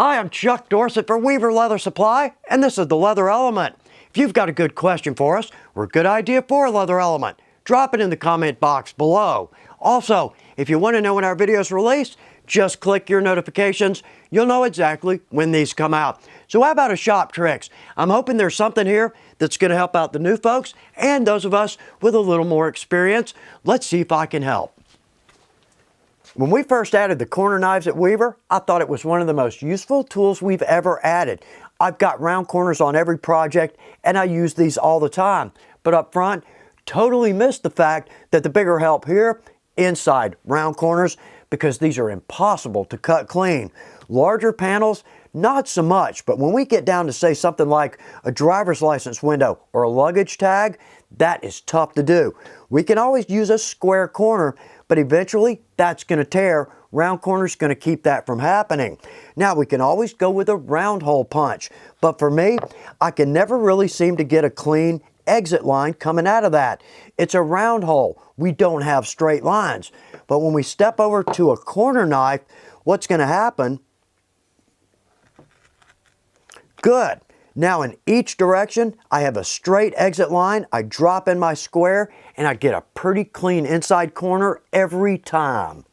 Hi, I'm Chuck Dorsett for Weaver Leather Supply, and this is the Leather Element. If you've got a good question for us or a good idea for a leather element, drop it in the comment box below. Also, if you want to know when our videos release, just click your notifications. You'll know exactly when these come out. So how about a shop tricks? I'm hoping there's something here that's going to help out the new folks and those of us with a little more experience. Let's see if I can help. When we first added the corner knives at Weaver, I thought it was one of the most useful tools we've ever added. I've got round corners on every project and I use these all the time. But up front, totally missed the fact that the bigger help here, inside round corners, because these are impossible to cut clean. Larger panels, not so much, but when we get down to say something like a driver's license window or a luggage tag, that is tough to do. We can always use a square corner, but eventually that's going to tear. Round corner's going to keep that from happening. Now we can always go with a round hole punch, but for me, I can never really seem to get a clean exit line coming out of that. It's a round hole. We don't have straight lines. But when we step over to a corner knife, what's going to happen? Good. Now in each direction, I have a straight exit line. I drop in my square and I get a pretty clean inside corner every time.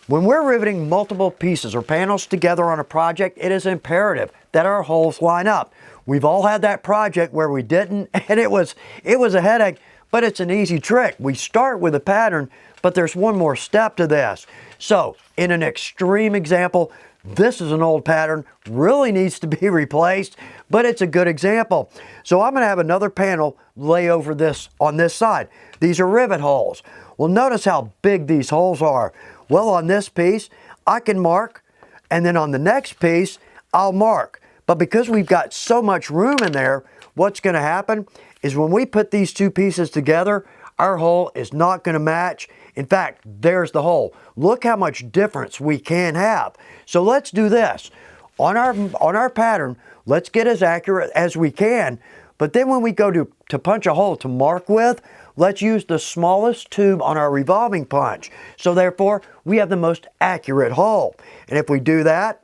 When we're riveting multiple pieces or panels together on a project, it is imperative that our holes line up. We've all had that project where we didn't, and it was a headache, but it's an easy trick. We start with a pattern, but there's one more step to this. So in an extreme example, this is an old pattern, really needs to be replaced, but it's a good example. So I'm going to have another panel lay over this on this side. These are rivet holes. Well, notice how big these holes are. Well, on this piece, I can mark, and then on the next piece, I'll mark. But because we've got so much room in there, what's going to happen is when we put these two pieces together, our hole is not going to match. In fact, there's the hole. Look how much difference we can have. So let's do this. On our pattern, let's get as accurate as we can. But then when we go to punch a hole to mark with, let's use the smallest tube on our revolving punch. So therefore, we have the most accurate hole. And if we do that,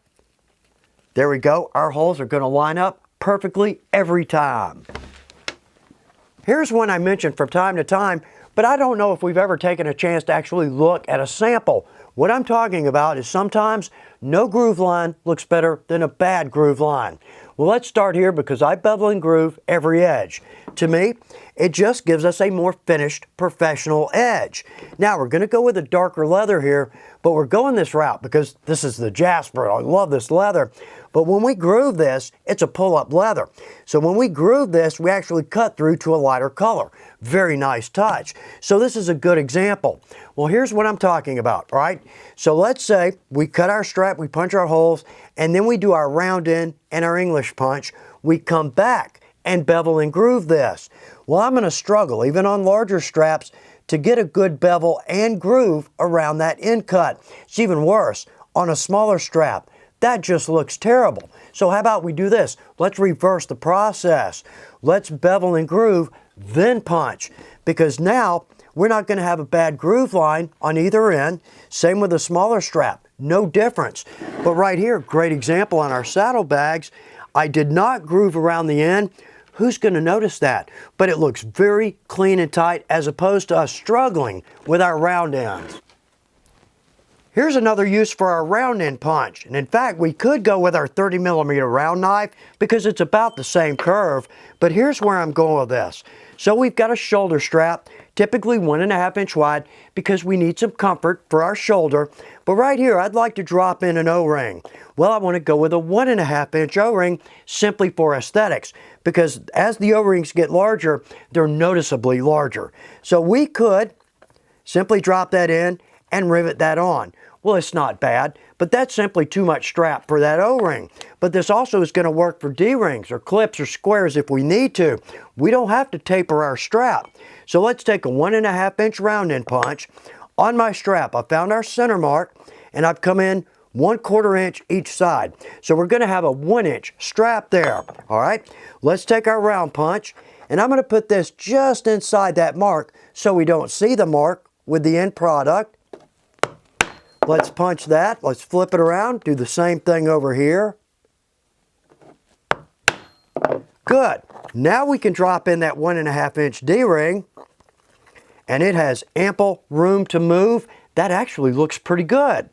there we go. Our holes are going to line up perfectly every time. Here's one I mentioned from time to time, but I don't know if we've ever taken a chance to actually look at a sample. What I'm talking about is sometimes no groove line looks better than a bad groove line. Well, let's start here because I bevel and groove every edge. To me, it just gives us a more finished, professional edge. Now, we're going to go with a darker leather here, but we're going this route because this is the Jasper. I love this leather. But when we groove this, it's a pull-up leather. So when we groove this, we actually cut through to a lighter color. Very nice touch. So this is a good example. Well, here's what I'm talking about, right? So let's say we cut our strap, we punch our holes, and then we do our round in and our English punch. We come back and bevel and groove this. Well, I'm going to struggle, even on larger straps, to get a good bevel and groove around that end cut. It's even worse on a smaller strap. That just looks terrible. So how about we do this? Let's reverse the process. Let's bevel and groove, then punch. Because now we're not going to have a bad groove line on either end. Same with a smaller strap. No difference. But right here, great example on our saddlebags. I did not groove around the end. Who's going to notice that? But it looks very clean and tight as opposed to us struggling with our round ends. Here's another use for our round end punch. And in fact, we could go with our 30mm round knife because it's about the same curve. But here's where I'm going with this. So we've got a shoulder strap, typically 1.5 inch wide because we need some comfort for our shoulder. But right here, I'd like to drop in an O-ring. Well, I want to go with a 1.5 inch O-ring simply for aesthetics because as the O-rings get larger, they're noticeably larger. So we could simply drop that in and rivet that on. Well, it's not bad, but that's simply too much strap for that O-ring. But this also is going to work for D-rings or clips or squares if we need to. We don't have to taper our strap. So let's take a 1.5 inch round end punch. On my strap, I found our center mark and I've come in 1/4 inch each side. So we're going to have a 1 inch strap there. All right, let's take our round punch and I'm going to put this just inside that mark so we don't see the mark with the end product. Let's punch that. Let's flip it around. Do the same thing over here. Good. Now we can drop in that 1.5 inch D-ring, and it has ample room to move. That actually looks pretty good.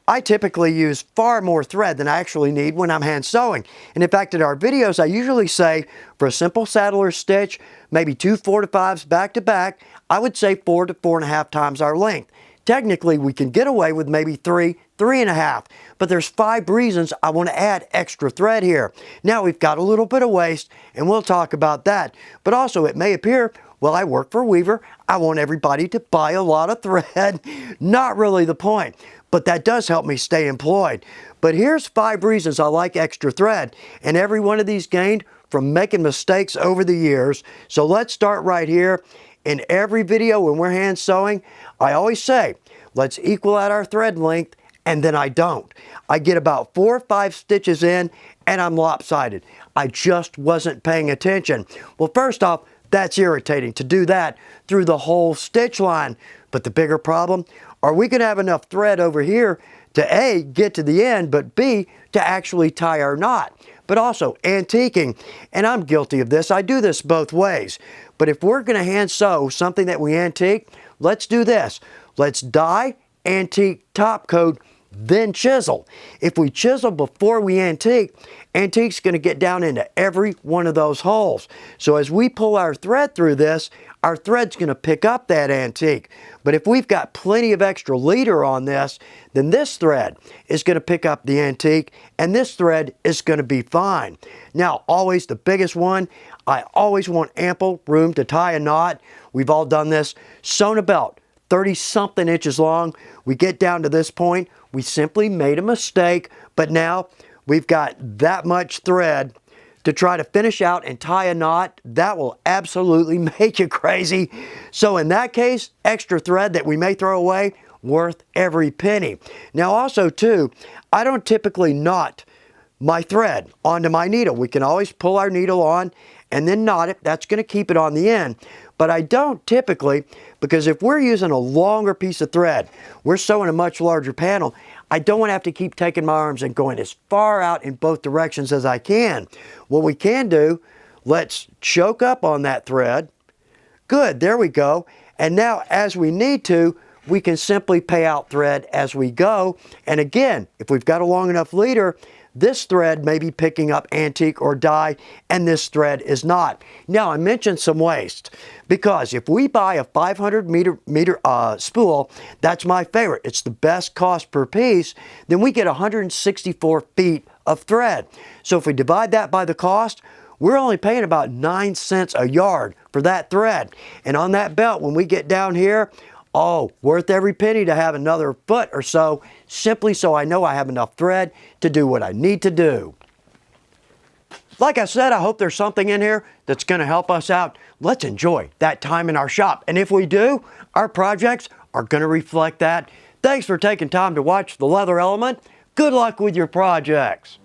I typically use far more thread than I actually need when I'm hand sewing. And in fact, in our videos, I usually say for a simple saddler stitch, maybe 2 4-5s back to back, I would say 4 to 4.5 times our length. Technically, we can get away with maybe 3, 3.5, but there's 5 reasons I want to add extra thread here. Now we've got a little bit of waste, and we'll talk about that. But also, it may appear, well, I work for Weaver, I want everybody to buy a lot of thread. Not really the point, but that does help me stay employed. But here's 5 reasons I like extra thread, and every one of these gained from making mistakes over the years. So let's start right here. In every video when we're hand sewing, I always say, let's equal out our thread length, and then I don't. I get about 4 or 5 stitches in, and I'm lopsided. I just wasn't paying attention. Well, first off, that's irritating to do that through the whole stitch line. But the bigger problem, are we gonna have enough thread over here to A, get to the end, but B, to actually tie our knot? But also antiquing, and I'm guilty of this. I do this both ways. But if we're gonna hand sew something that we antique, let's do this. Let's die, antique, top coat, then chisel. If we chisel before we antique, antique's going to get down into every one of those holes. So as we pull our thread through this, our thread's going to pick up that antique. But if we've got plenty of extra leader on this, then this thread is going to pick up the antique, and this thread is going to be fine. Now, always the biggest one, I always want ample room to tie a knot. We've all done this. Sewn a belt, 30-something inches long. We get down to this point, we simply made a mistake, but now we've got that much thread to try to finish out and tie a knot. That will absolutely make you crazy. So in that case, extra thread that we may throw away, worth every penny. Now also too, I don't typically knot my thread onto my needle. We can always pull our needle on and then knot it. That's going to keep it on the end. But I don't typically, because if we're using a longer piece of thread, we're sewing a much larger panel, I don't want to have to keep taking my arms and going as far out in both directions as I can. What we can do, let's choke up on that thread. Good, there we go. And now as we need to, we can simply pay out thread as we go. And again, if we've got a long enough leader, this thread may be picking up antique or die, and this thread is not. Now, I mentioned some waste, because if we buy a 500 meter spool, that's my favorite, it's the best cost per piece, then we get 164 feet of thread. So if we divide that by the cost, we're only paying about 9 cents a yard for that thread. And on that belt, when we get down here, oh, worth every penny to have another foot or so, simply so I know I have enough thread to do what I need to do. Like I said, I hope there's something in here that's going to help us out. Let's enjoy that time in our shop. And if we do, our projects are going to reflect that. Thanks for taking time to watch The Leather Element. Good luck with your projects.